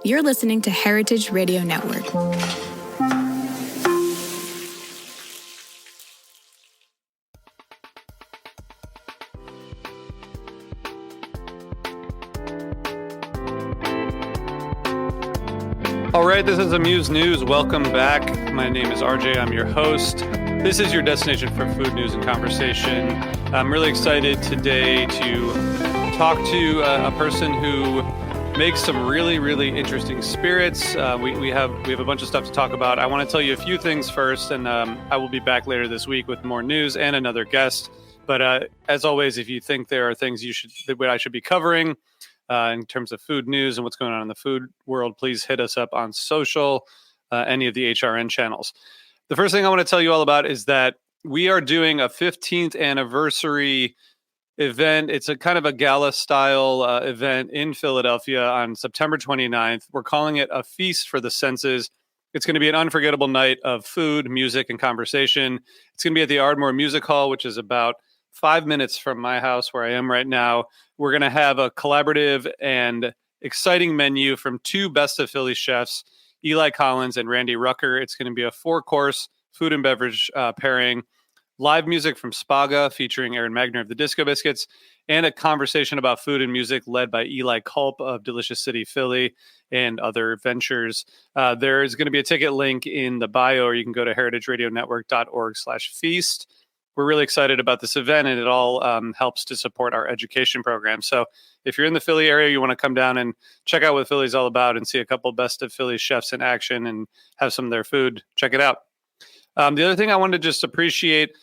You're listening to Heritage Radio Network. All right, this is Amuse News. Welcome back. My name is RJ. I'm your host. This is your destination for food news and conversation. I'm really excited today to talk to a person who makes some really, really interesting spirits. We have a bunch of stuff to talk about. I want to tell you a few things first, and I will be back later this week with more news and another guest. But as always, if you think there are things that I should be covering in terms of food news and what's going on in the food world, please hit us up on social, any of the HRN channels. The first thing I want to tell you all about is that we are doing a 15th anniversary event. It's a kind of a gala style event in Philadelphia on September 29th. We're calling it a feast for the senses. It's going to be an unforgettable night of food, music, and conversation. It's going to be at the Ardmore Music Hall, which is about 5 minutes from my house where I am right now. We're going to have a collaborative and exciting menu from two Best of Philly chefs, Eli Collins and Randy Rucker. It's going to be a 4-course food and beverage pairing, live music from Spaga featuring Aaron Magner of the Disco Biscuits, and a conversation about food and music led by Eli Culp of Delicious City Philly and other ventures. There is going to be a ticket link in the bio, or you can go to heritageradionetwork.org/feast. We're really excited about this event, and it all helps to support our education program. So if you're in the Philly area, you want to come down and check out what Philly's all about and see a couple Best of Philly chefs in action and have some of their food, check it out. The other thing I wanted to just appreciate,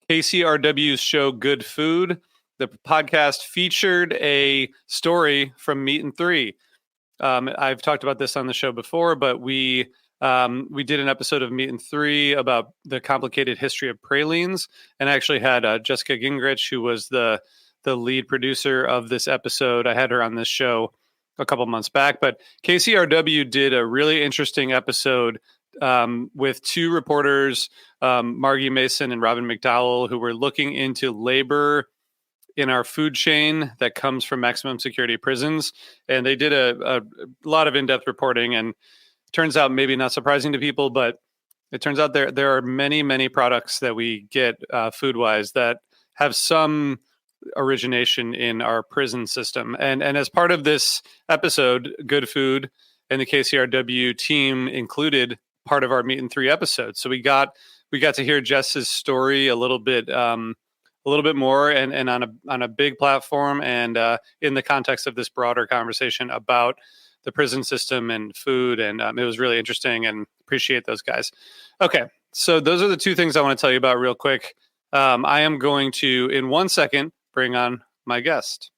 KCRW's show Good Food. The podcast featured a story from Meat and Three. I've talked about this on the show before, but we did an episode of Meat and Three about the complicated history of pralines, and I actually had Jessica Gingrich, who was the lead producer of this episode. I had her on this show a couple months back, but KCRW did a really interesting episode with two reporters, Margie Mason and Robin McDowell, who were looking into labor in our food chain that comes from maximum security prisons. And they did a lot of in-depth reporting, and turns out, maybe not surprising to people, but it turns out there are many, many products that we get food-wise that have some origination in our prison system. And as part of this episode, Good Food and the KCRW team included part of our Meat and Three episode. So we got to hear Jess's story a little bit more, and on a big platform, and in the context of this broader conversation about the prison system and food. And it was really interesting, and appreciate those guys. Okay. So those are the two things I want to tell you about real quick. I am going to, in 1 second, bring on my guest.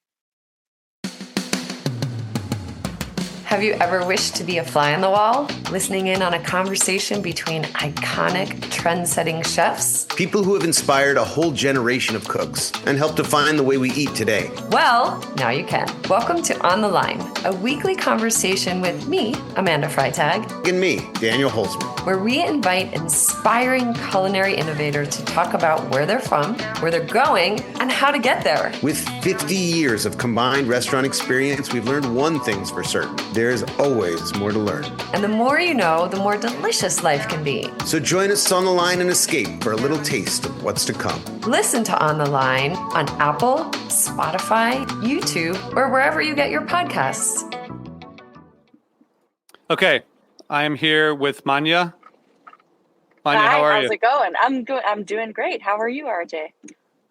Have you ever wished to be a fly on the wall, listening in on a conversation between iconic, trend-setting chefs? People who have inspired a whole generation of cooks and helped define the way we eat today. Well, now you can. Welcome to On the Line, a weekly conversation with me, Amanda Freitag, And me, Daniel Holzman. where we invite inspiring culinary innovators to talk about where they're from, where they're going, and how to get there. With 50 years of combined restaurant experience, we've learned one thing's for certain. There's always more to learn. And the more you know, the more delicious life can be. So join us on the line and escape for a little taste of what's to come. Listen to On the Line on Apple, Spotify, YouTube, or wherever you get your podcasts. Okay. I am here with Manya. Manya, Hi, how are you? how's it going? I'm good. I'm doing great. How are you, RJ?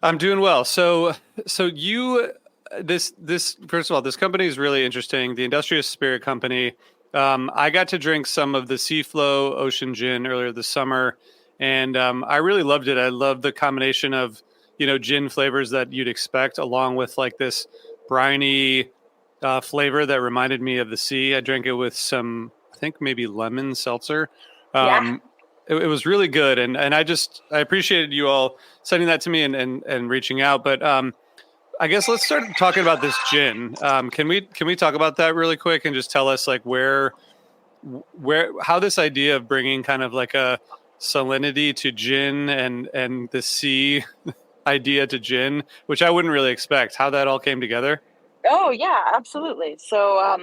I'm doing well. So you, this first of all, this company is really interesting. The Industrious Spirit Company. I got to drink some of the Seaflow Ocean Gin earlier this summer, and I really loved it. I love the combination of gin flavors that you'd expect, along with like this briny flavor that reminded me of the sea. I drank it with some, I think maybe lemon seltzer. Yeah. It was really good, and I appreciated you all sending that to me and reaching out. But I guess let's start talking about this gin. Can we talk about that really quick and just tell us like how this idea of bringing kind of like a salinity to gin and the sea idea to gin, which I wouldn't really expect, how that all came together? Oh yeah, absolutely. So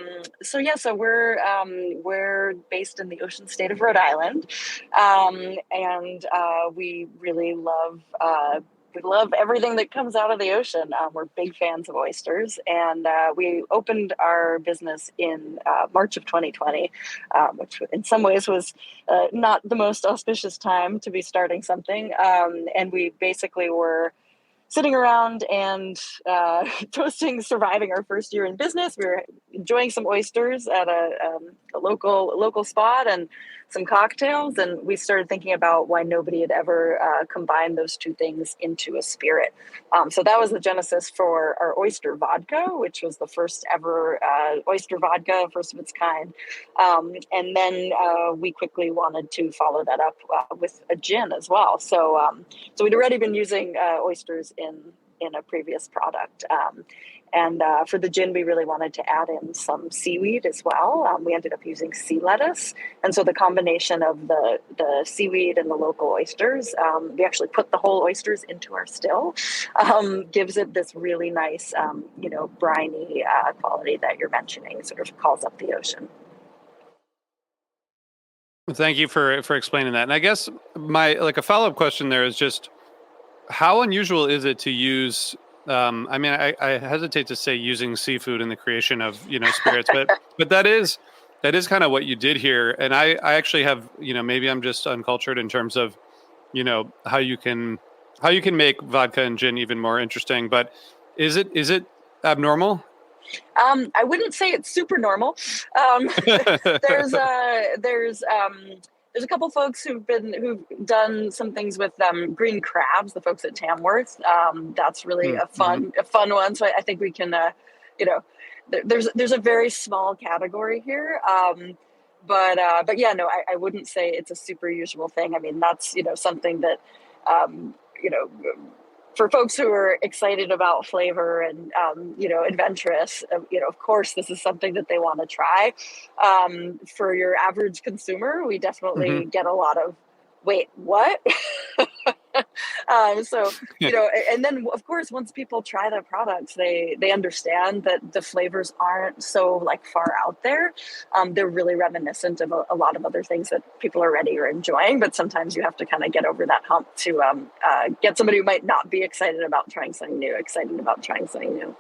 we're based in the ocean state of Rhode Island, and we love everything that comes out of the ocean. We're big fans of oysters, and we opened our business in March of 2020, which in some ways was not the most auspicious time to be starting something. And we basically were sitting around and toasting, surviving our first year in business. We were enjoying some oysters at a local spot and some cocktails, and we started thinking about why nobody had ever combined those two things into a spirit. So that was the genesis for our oyster vodka, which was the first ever oyster vodka, first of its kind. And then we quickly wanted to follow that up with a gin as well. So we'd already been using oysters in a previous product. And for the gin, we really wanted to add in some seaweed as well. We ended up using sea lettuce. And so the combination of the seaweed and the local oysters, we actually put the whole oysters into our still, gives it this really nice, briny quality that you're mentioning. It sort of calls up the ocean. Thank you for explaining that. And I guess a follow-up question there is just how unusual is it to use I hesitate to say using seafood in the creation of, spirits, but that is kind of what you did here. And I actually have, maybe I'm just uncultured in terms of, how you can make vodka and gin even more interesting, but is it abnormal? I wouldn't say it's super normal. There's a couple folks who've done some things with green crabs. The folks at Tamworth. That's really a fun one. So I think we can, there's a very small category here. But yeah, no, I wouldn't say it's a super usual thing. I mean, that's something that you know for folks who are excited about flavor and adventurous, of course this is something that they want to try. For your average consumer, we definitely get a lot of wait, what? So and then of course once people try the products, they understand that the flavors aren't so far out there. They're really reminiscent of a lot of other things that people already are enjoying, but sometimes you have to kind of get over that hump to get somebody who might not be excited about trying something new excited about trying something new.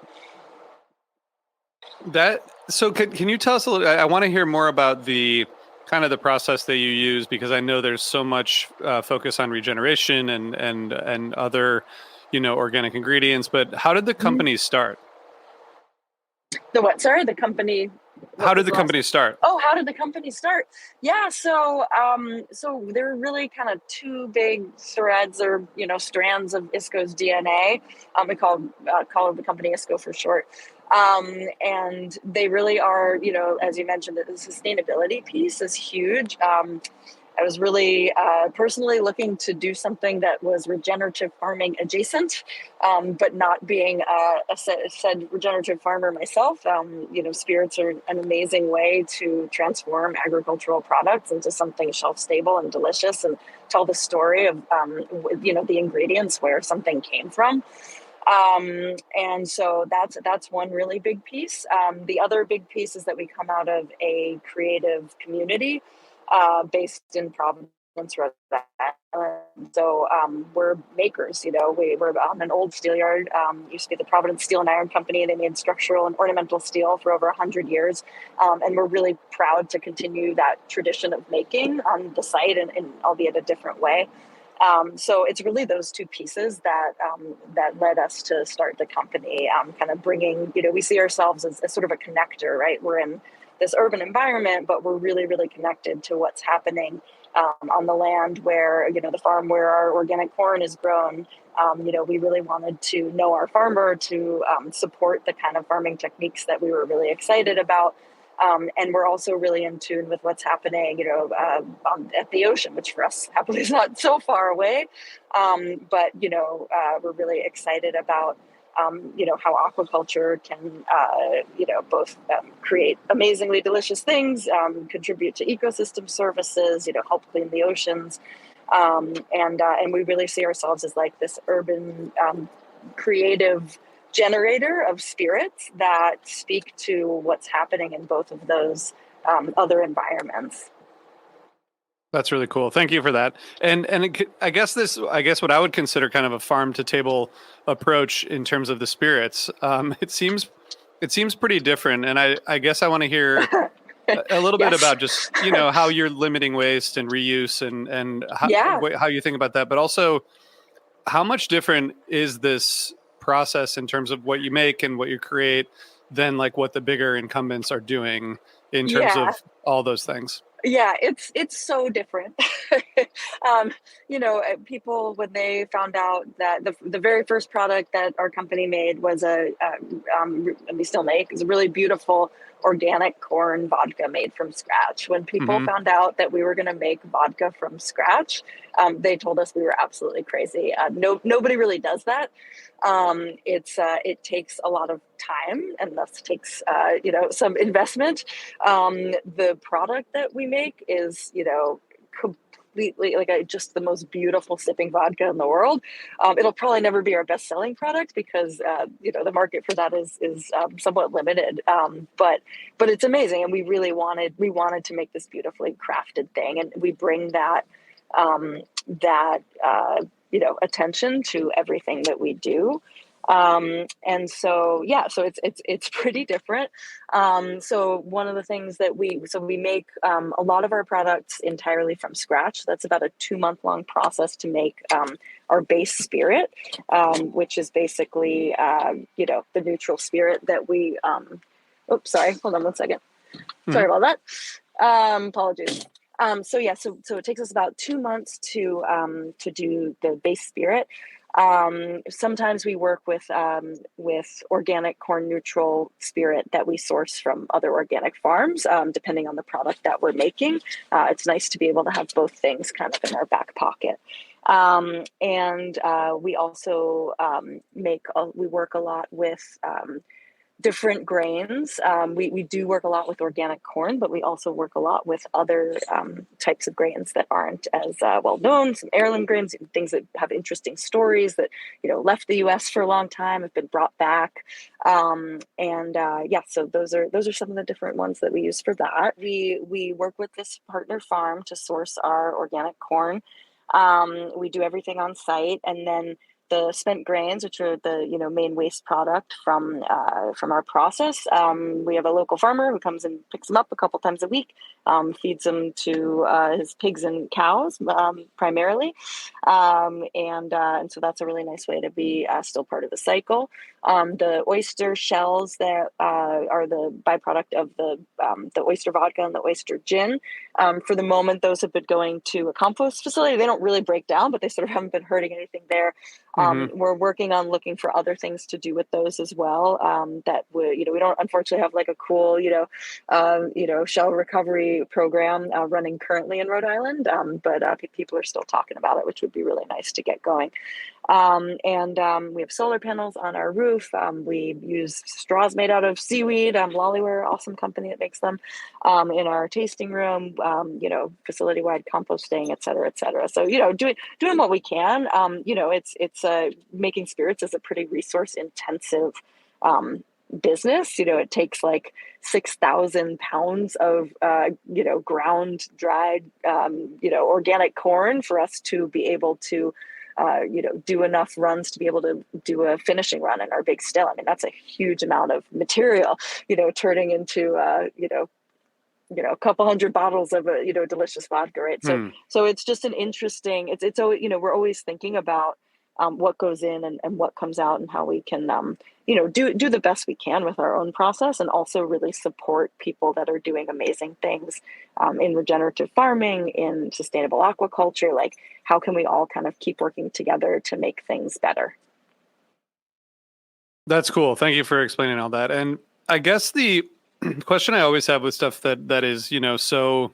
Can you tell us a little? I want to hear more about the kind of the process that you use, because I know there's so much focus on regeneration and other, organic ingredients. But how did the company start? The what? Sorry, the company. How did the company start? Oh, how did the company start? Yeah, so there are really kind of two big threads or strands of ISCO's DNA. We call the company ISCO for short. And they really are, as you mentioned, the sustainability piece is huge. I was really personally looking to do something that was regenerative farming adjacent, but not being a said regenerative farmer myself. Spirits are an amazing way to transform agricultural products into something shelf stable and delicious, and tell the story of the ingredients, where something came from. And so that's one really big piece. The other big piece is that we come out of a creative community based in Providence, Rhode Island. So we're makers. We're on an old steel yard. Used to be the Providence Steel and Iron Company. They made structural and ornamental steel for over 100 years, and we're really proud to continue that tradition of making on the site, in albeit a different way. So it's really those two pieces that led us to start the company, kind of bringing, we see ourselves as sort of a connector, right? We're in this urban environment, but we're really, really connected to what's happening on the land where, the farm where our organic corn is grown. We really wanted to know our farmer, to support the kind of farming techniques that we were really excited about. And we're also really in tune with what's happening, at the ocean, which for us, happily, is not so far away. But we're really excited about, how aquaculture can, both create amazingly delicious things, contribute to ecosystem services, help clean the oceans. And we really see ourselves as this urban, creative generator of spirits that speak to what's happening in both of those other environments. That's really cool. Thank you for that. I guess what I would consider kind of a farm to table approach in terms of the spirits. It seems pretty different, and I guess I want to hear a little bit Yes. about just how you're limiting waste and reuse and how you think about that, but also how much different is this process in terms of what you make and what you create than like what the bigger incumbents are doing in terms of all those things. Yeah, it's so different. People, when they found out that the very first product that our company made was and we still make, is a really beautiful organic corn vodka made from scratch. When people found out that we were going to make vodka from scratch, they told us we were absolutely crazy. Nobody really does that. It takes a lot of time, and thus takes some investment. The product that we make is completely just the most beautiful sipping vodka in the world. It'll probably never be our best selling product because the market for that is somewhat limited. But it's amazing, and we really wanted to make this beautifully crafted thing, and we bring that attention to everything that we do. And so it's pretty different. So one of the things that we make a lot of our products entirely from scratch. That's about a 2-month long process to make our base spirit, which is basically the neutral spirit that we oops, sorry, hold on one second. Sorry about that. Apologies. So it takes us about 2 months to do the base spirit. Sometimes we work with organic corn neutral spirit that we source from other organic farms, depending on the product that we're making. It's nice to be able to have both things kind of in our back pocket. And we also we work a lot with different grains. We do work a lot with organic corn, but we also work a lot with other types of grains that aren't as well known, some heirloom grains, things that have interesting stories that left the U.S. for a long time, have been brought back. So those are some of the different ones that we use for that. We work with this partner farm to source our organic corn. We do everything on site, and then the spent grains, which are the main waste product from our process. We have a local farmer who comes and picks them up a couple times a week, feeds them to his pigs and cows primarily, and so that's a really nice way to be still part of the cycle. The oyster shells that are the byproduct of the oyster vodka and the oyster gin. For the moment, those have been going to a compost facility. They don't really break down, but they sort of haven't been hurting anything there. We're working on looking for other things to do with those as well. That would, we don't unfortunately have like a cool, shell recovery program running currently in Rhode Island. But people are still talking about it, which would be really nice to get going. We have solar panels on our roof. We use straws made out of seaweed. Lollyware, awesome company that makes them, in our tasting room, facility-wide composting, et cetera, et cetera. So, doing what we can. It's making spirits is a pretty resource intensive business. It takes like 6,000 pounds of ground dried organic corn for us to be able to do enough runs to be able to do a finishing run in our big still. I mean, that's a huge amount of material, turning into a couple hundred bottles of delicious vodka, right? So it's just an interesting, it's we're always thinking about what goes in and what comes out, and how we can do the best we can with our own process, and also really support people that are doing amazing things in regenerative farming, in sustainable aquaculture. Like, how can we all kind of keep working together to make things better? That's cool. Thank you for explaining all that. And I guess the question I always have with stuff that is, so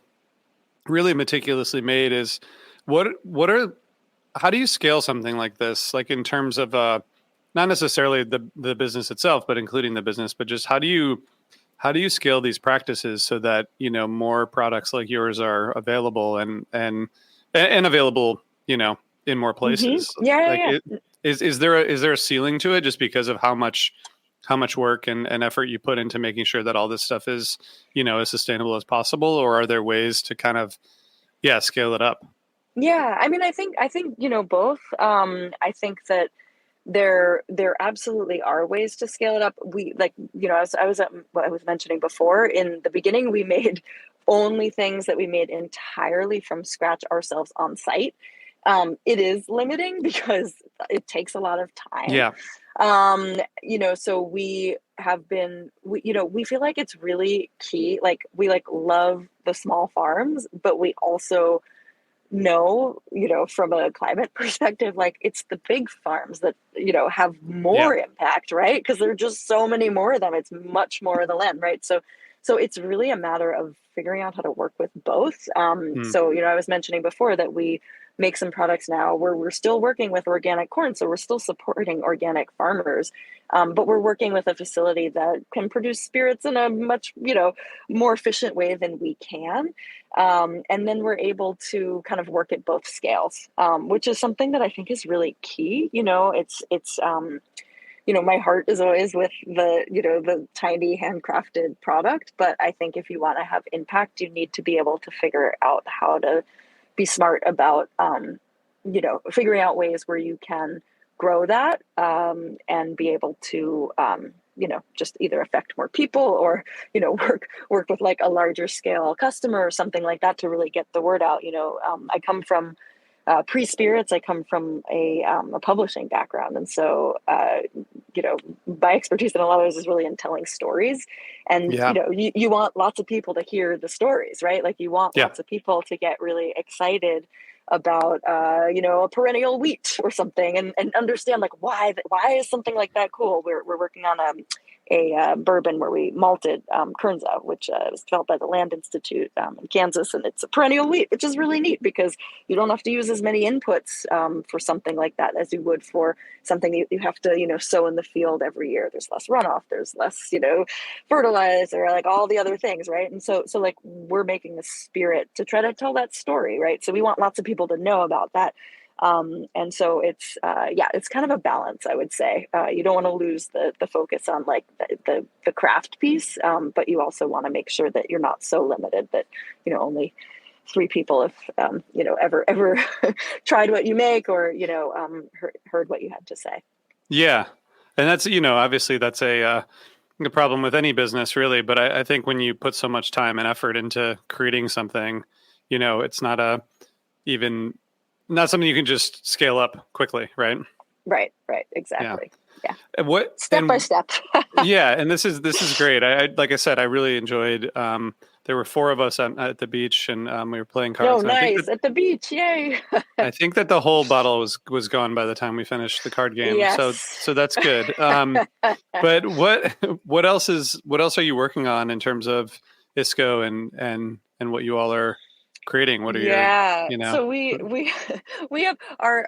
really meticulously made is how do you scale something like this? Like, in terms of not necessarily the business itself, but including the business, but just how do you scale these practices so that, more products like yours are available and available, in more places? Is there a ceiling to it just because of how much work and effort you put into making sure that all this stuff is, as sustainable as possible, or are there ways to kind of, scale it up? Yeah, I mean, I think both. I think that there absolutely are ways to scale it up. We like, as I was what I was mentioning before, in the beginning, we made only things that we made entirely from scratch ourselves on site. It is limiting because it takes a lot of time. Yeah. So we have been, we feel like it's really key. Like we love the small farms, but we also know, from a climate perspective, like it's the big farms that, have more impact, right? Because there are just so many more of them. It's much more of the land, right? So it's really a matter of figuring out how to work with both. So, I was mentioning before that we make some products now where we're still working with organic corn. So we're still supporting organic farmers, but we're working with a facility that can produce spirits in a much, more efficient way than we can. And then we're able to kind of work at both scales, which is something that I think is really key. My heart is always with the tiny handcrafted product, but I think if you want to have impact, you need to be able to figure out how to be smart about, figuring out ways where you can grow that, and be able to, just either affect more people or, work with like a larger scale customer or something like that to really get the word out. I come from pre-spirits. I come from a publishing background. And so, my expertise in a lot of this is really in telling stories. And, you want lots of people to hear the stories, right? Like you want lots of people to get really excited about, a perennial wheat or something and understand like why is something like that cool? We're working on a bourbon where we malted Kernza, which was developed by the Land Institute in Kansas, and it's a perennial wheat, which is really neat because you don't have to use as many inputs for something like that as you would for something you have to sow in the field every year. There's less runoff, there's less fertilizer, like all the other things, right? And so like we're making the spirit to try to tell that story, right? So we want lots of people to know about that. And so it's kind of a balance, I would say. You don't want to lose the focus on like the craft piece, but you also want to make sure that you're not so limited that, only 3 people have, ever tried what you make or, heard what you had to say. Yeah. And that's, obviously that's a problem with any business really. But I think when you put so much time and effort into creating something, it's not something you can just scale up quickly, right? Right. Exactly. Yeah. Step by step. Yeah. And this is great. I like I said, I really enjoyed, there were 4 of us at the beach and we were playing cards. Oh, nice. At the beach. Yay. I think that the whole bottle was gone by the time we finished the card game. Yes. So that's good. But what else are you working on in terms of ISCO and what you all are creating? What are your, So we have our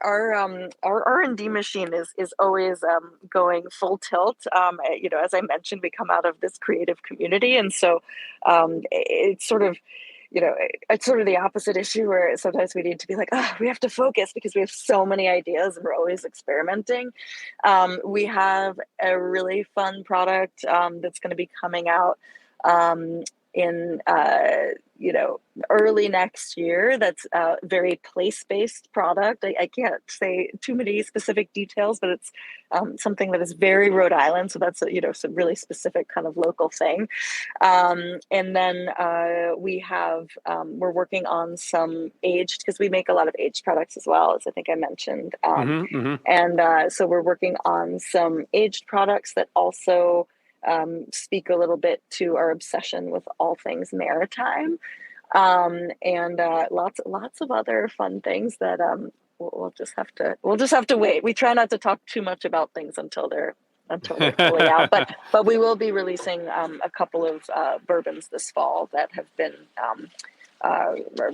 R&D machine is always going full tilt. As I mentioned, we come out of this creative community, and so it's sort of it's sort of the opposite issue where sometimes we need to be like, we have to focus because we have so many ideas and we're always experimenting. We have a really fun product that's going to be coming out in early next year. That's a very place-based product. I can't say too many specific details, but it's something that is very Rhode Island. So that's some really specific kind of local thing. And then we have we're working on some aged, because we make a lot of aged products as well, as I think I mentioned. And so we're working on some aged products that also speak a little bit to our obsession with all things maritime, and lots of other fun things that we'll just have to wait. We try not to talk too much about things until they're fully out, but we will be releasing a couple of bourbons this fall that have been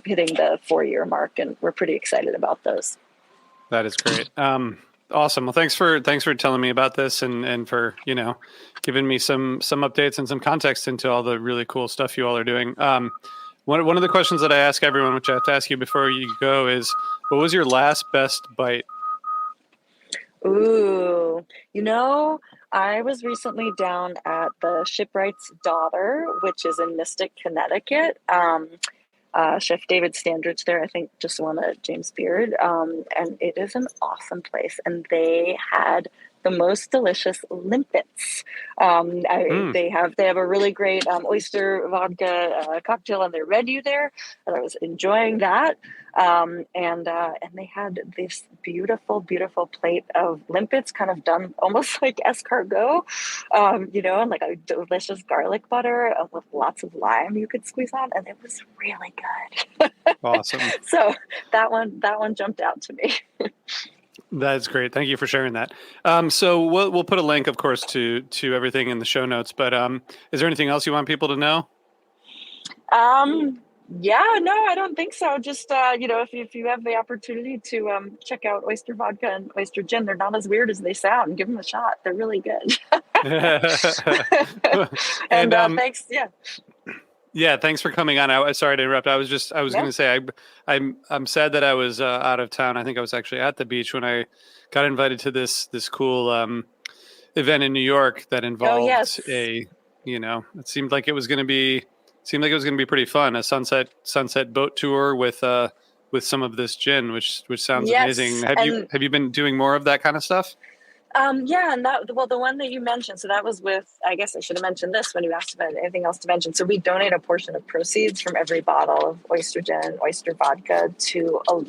hitting the 4-year mark, and we're pretty excited about those. That is great. Awesome. Well, thanks for telling me about this and for, giving me some updates and some context into all the really cool stuff you all are doing. One of the questions that I ask everyone, which I have to ask you before you go, is what was your last best bite? Ooh, I was recently down at the Shipwright's Daughter, which is in Mystic, Connecticut. Chef David Standridge there, I think, just won a James Beard. And it is an awesome place. And they had the most delicious limpets. They have a really great oyster vodka cocktail on their menu there, and I was enjoying that. And they had this beautiful, beautiful plate of limpets, kind of done almost like escargot, and like a delicious garlic butter with lots of lime you could squeeze on, and it was really good. Awesome. So that one jumped out to me. That's great. Thank you for sharing that. So we'll put a link, of course, to everything in the show notes. But is there anything else you want people to know? Yeah, no, I don't think so. Just if you have the opportunity to check out oyster vodka and oyster gin, they're not as weird as they sound. Give them a shot. They're really good. and thanks. Yeah. Yeah, thanks for coming on. Sorry to interrupt. I was going to say I'm sad that I was out of town. I think I was actually at the beach when I got invited to this cool event in New York that involved it seemed like it was going to be pretty fun. A sunset boat tour with some of this gin, which sounds amazing. Have you been doing more of that kind of stuff? Yeah, and the one that you mentioned, so that was with, I guess I should have mentioned this when you asked about anything else to mention. So we donate a portion of proceeds from every bottle of oyster gin and oyster vodka to a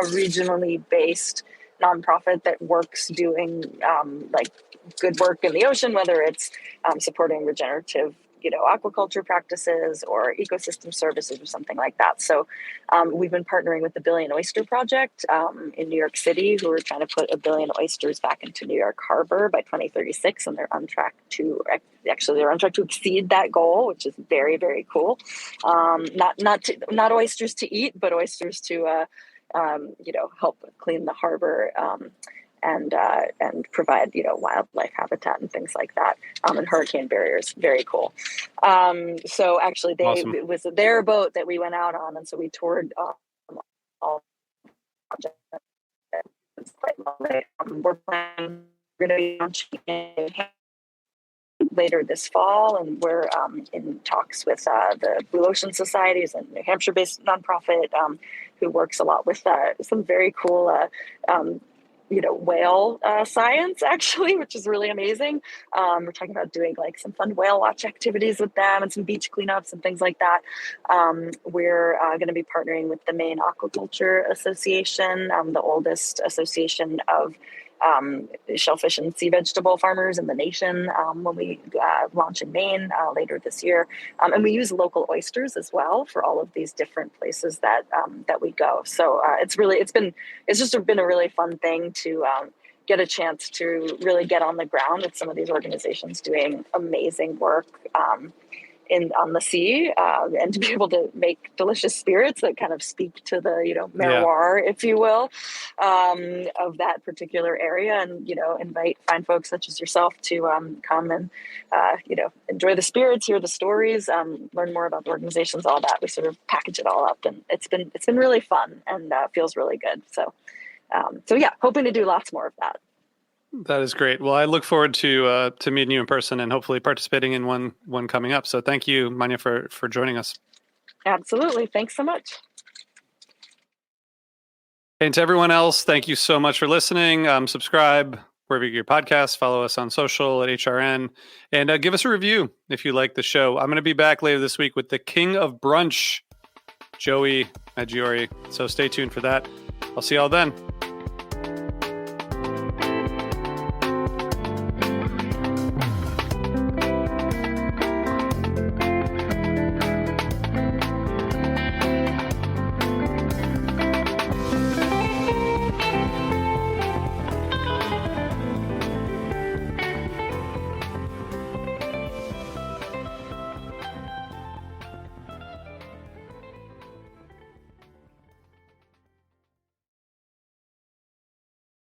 regionally based nonprofit that works doing like good work in the ocean, whether it's supporting regenerative aquaculture practices or ecosystem services or something like that. So we've been partnering with the Billion Oyster Project in New York City, who are trying to put 1 billion oysters back into New York Harbor by 2036, and they're on track to exceed that goal, which is very, very cool. Not oysters to eat, but oysters to help clean the harbor. And provide wildlife habitat and things like that, and hurricane barriers. Very cool. So actually, awesome. It was their boat that we went out on, and so we toured all projects. It's quite lovely. We're going to be launching later this fall, and we're in talks with the Blue Ocean Society, is a New Hampshire-based nonprofit who works a lot with some very cool whale science, actually, which is really amazing. We're talking about doing like some fun whale watch activities with them and some beach cleanups and things like that. We're going to be partnering with the Maine Aquaculture Association, the oldest association of shellfish and sea vegetable farmers in the nation, when we launch in Maine later this year. And we use local oysters as well for all of these different places that we go. So it's just been a really fun thing to get a chance to really get on the ground with some of these organizations doing amazing work on the sea, and to be able to make delicious spirits that kind of speak to the terroir, if you will, of that particular area, and invite fine folks such as yourself to come and enjoy the spirits, hear the stories, learn more about the organizations, all that. We sort of package it all up, and it's been really fun and feels really good. So yeah, hoping to do lots more of that. That is great. Well, I look forward to meeting you in person and hopefully participating in one coming up. So thank you, Manya, for joining us. Absolutely. Thanks so much. And to everyone else, thank you so much for listening. Subscribe wherever you get your podcasts. Follow us on social at HRN, and give us a review if you like the show. I'm going to be back later this week with the King of Brunch, Joey Maggiore. So stay tuned for that. I'll see y'all then.